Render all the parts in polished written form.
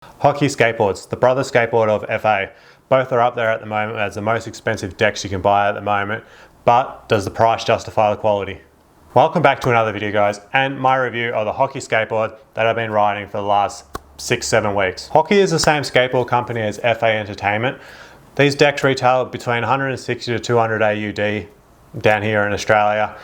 Hockey Skateboards, the brother skateboard of FA. Both are up there at the moment as the most expensive decks you can buy at the moment, but does the price justify the quality? Welcome back to another video, guys, and my review of the Hockey Skateboard that I've been riding for the last 6-7 weeks. Hockey is the same skateboard company as FA Entertainment. These decks retail between 160 to 200 AUD down here in Australia.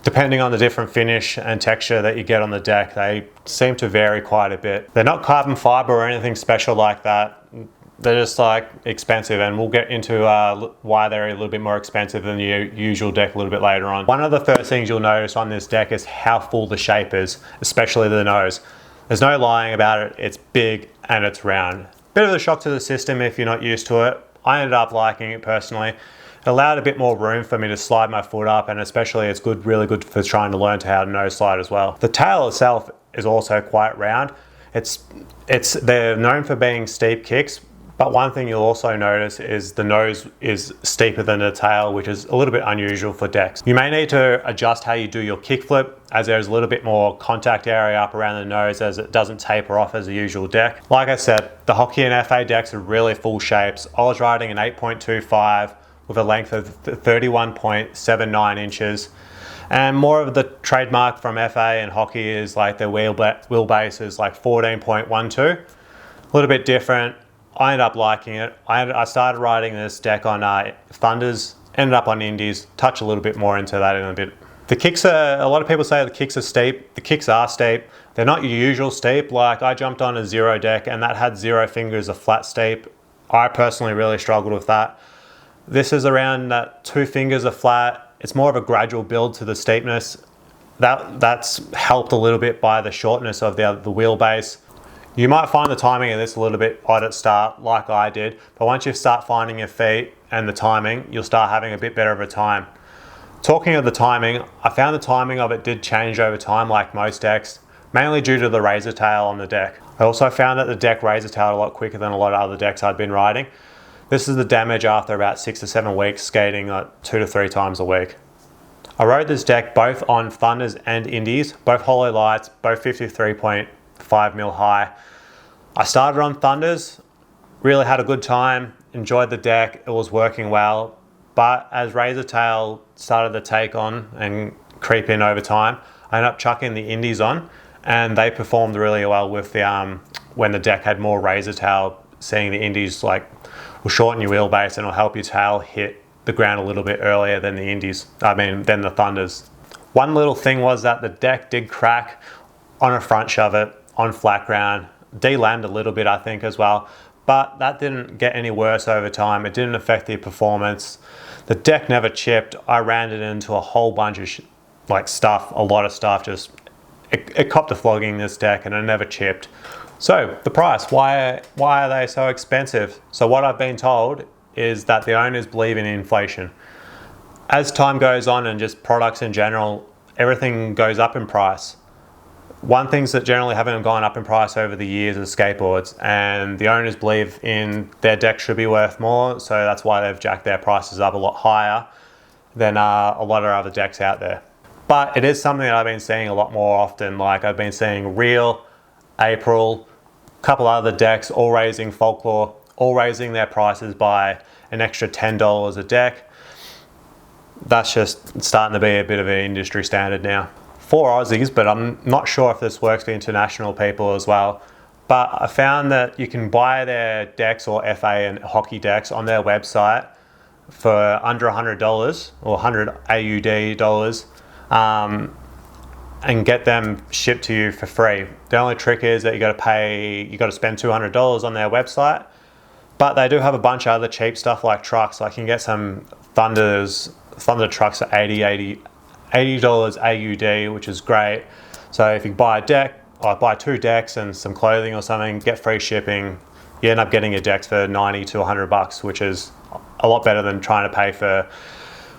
Depending on the different finish and texture that you get on the deck, they seem to vary quite a bit. They're not carbon fiber or anything special like that. They're just like expensive, and we'll get into why they're a little bit more expensive than the usual deck a little bit later on. One of the first things you'll notice on this deck is how full the shape is, especially the nose. There's no lying about it, it's big and it's round. Bit of a shock to the system if you're not used to it. I ended up liking it personally. It allowed a bit more room for me to slide my foot up, and especially it's good, really good for trying to learn how to nose slide as well. The tail itself is also quite round. They're known for being steep kicks, but one thing you'll also notice is the nose is steeper than the tail, which is a little bit unusual for decks. You may need to adjust how you do your kickflip, as there's a little bit more contact area up around the nose as it doesn't taper off as a usual deck. Like I said, the Hockey and FA decks are really full shapes. I was riding an 8.25 with a length of 31.79 inches. And more of the trademark from FA and Hockey is like their wheelbase is like 14.12. A little bit different. I ended up liking it. I started riding this deck on Thunders, ended up on Indies, touch a little bit more into that in a bit. The kicks are, a lot of people say the kicks are steep. The kicks are steep. They're not your usual steep. Like I jumped on a 0 deck and that had 0 fingers of flat steep. I personally really struggled with that. This is around 2 fingers of flat. It's more of a gradual build to the steepness. That's helped a little bit by the shortness of the wheelbase. You might find the timing of this a little bit odd at start, like I did, but once you start finding your feet and the timing, you'll start having a bit better of a time. Talking of the timing, I found the timing of it did change over time like most decks, mainly due to the razor tail on the deck. I also found that the deck razor tailed a lot quicker than a lot of other decks I'd been riding. This is the damage after about 6 to 7 weeks skating 2 to 3 times a week. I rode this deck both on Thunders and Indies, both hollow lights, both 53.5mm high. I started on Thunders, really had a good time, enjoyed the deck, it was working well, but as razor tail started to take on and creep in over time, I ended up chucking the Indies on, and they performed really well with the when the deck had more razor tail. Seeing the Indies will shorten your wheelbase and it'll help your tail hit the ground a little bit earlier than the the Thunders. One little thing was that the deck did crack on a front shove it on flat ground, de-landed a little bit I think as well, but that didn't get any worse over time. It didn't affect the performance. The deck never chipped. I ran it into a whole bunch of stuff, a lot of stuff. Just it copped a flogging, this deck, and it never chipped. So the price, why are they so expensive? So what I've been told is that the owners believe in inflation. As time goes on and just products in general, everything goes up in price. One things that generally haven't gone up in price over the years is skateboards, and the owners believe in their deck should be worth more, so that's why they've jacked their prices up a lot higher than a lot of other decks out there. But it is something that I've been seeing a lot more often. Like I've been seeing Real, April, a couple other decks all raising, Folklore, all raising their prices by an extra $10 a deck. That's just starting to be a bit of an industry standard now. For Aussies, but I'm not sure if this works for international people as well. But I found that you can buy their decks or FA and Hockey decks on their website for under $100 or 100 AUD dollars. And get them shipped to you for free. The only trick is that you got to spend $200 on their website, but they do have a bunch of other cheap stuff like trucks. I can get some Thunder trucks at $80 AUD, which is great. So if you buy a deck, or buy 2 decks and some clothing or something, get free shipping, you end up getting your decks for 90 to 100 bucks, which is a lot better than trying to pay for.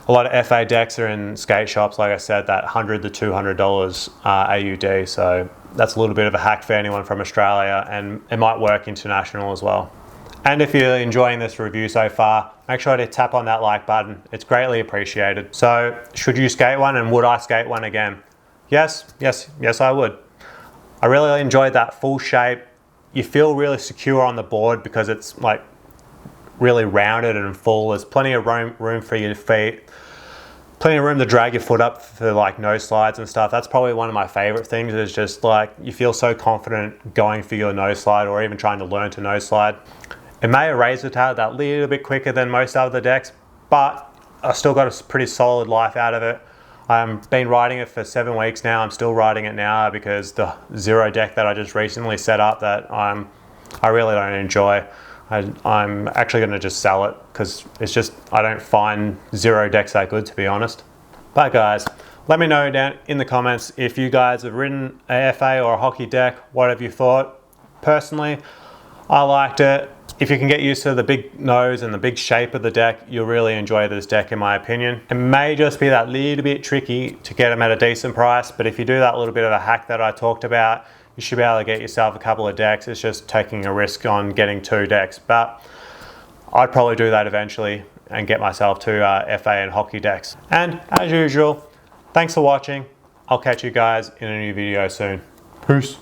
A lot of FA decks are in skate shops, like I said, that $100 to $200 AUD. So that's a little bit of a hack for anyone from Australia, and it might work international as well. And if you're enjoying this review so far, make sure to tap on that like button. It's greatly appreciated. So should you skate one, and would I skate one again? Yes, I would. I really enjoyed that full shape, you feel really secure on the board because it's like really rounded and full. There's plenty of room for your feet, plenty of room to drag your foot up for like no slides and stuff. That's probably one of my favorite things, is just like you feel so confident going for your no slide or even trying to learn to no slide. It may have raised the tail that little bit quicker than most other decks, but I still got a pretty solid life out of it. I've been riding it for 7 weeks now. I'm still riding it now because the Zero deck that I just recently set up that I really don't enjoy. I'm actually going to just sell it because it's just, I don't find Zero decks that good, to be honest. But guys, let me know down in the comments if you guys have ridden a FA or a hockey deck. What have you thought? Personally, I liked it. If you can get used to the big nose and the big shape of the deck, you'll really enjoy this deck, in my opinion. It may just be that little bit tricky to get them at a decent price, but if you do that little bit of a hack that I talked about, you should be able to get yourself a couple of decks. It's just taking a risk on getting 2 decks, but I'd probably do that eventually and get myself 2 FA and hockey decks. And as usual, thanks for watching. I'll catch you guys in a new video soon. Peace.